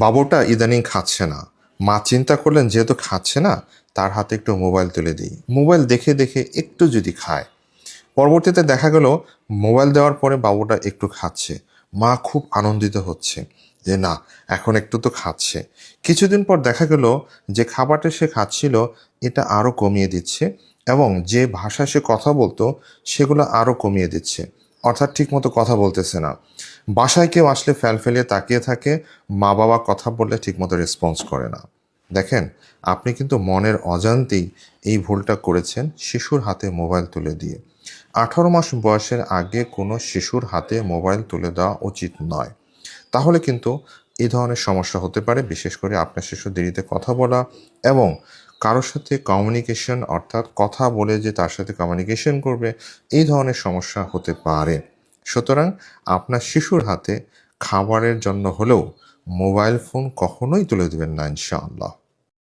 বাবুটা ইদানিং খাচ্ছে না। মা চিন্তা করলেন যেহেতু খাচ্ছে না, তার হাতে একটু মোবাইল তুলে দিই। মোবাইল দেখে দেখে একটু যদি খায়। পরবর্তীতে দেখা গেল মোবাইল দেওয়ার পরে বাবুটা একটু খাচ্ছে। মা খুব আনন্দিত হচ্ছে যে না, এখন একটু তো খাচ্ছে। কিছুদিন পর দেখা গেল যে খাবারটা সে খাচ্ছিল এটা আরও কমিয়ে দিচ্ছে, এবং যে ভাষায় সে কথা বলতো সেগুলো আরও কমিয়ে দিচ্ছে। অর্থাৎ ঠিকমতো কথা বলতেছে না। বাসায় কেউ আসলে ফেলিয়ে তাকিয়ে থাকে, মা বাবা কথা বললে ঠিকমতো রেসপন্স করে না। দেখেন, আপনি কিন্তু মনের অজান্তেই এই ভুলটা করেছেন শিশুর হাতে মোবাইল তুলে দিয়ে। 18 মাস বয়সের আগে কোনো শিশুর হাতে মোবাইল তুলে দেওয়া উচিত নয়। তাহলে কিন্তু এই ধরনের সমস্যা হতে পারে, বিশেষ করে আপনার শিশু দেরিতে কথা বলা এবং কারোর সাথে কমিউনিকেশন, অর্থাৎ কথা বলে যে তার সাথে কমিউনিকেশন করবে, এই ধরনের সমস্যা হতে পারে। সুতরাং আপনার শিশুর হাতে খাবারের জন্য হলেও মোবাইল ফোন কখনোই তুলে দেবেন না, ইনশাআল্লাহ।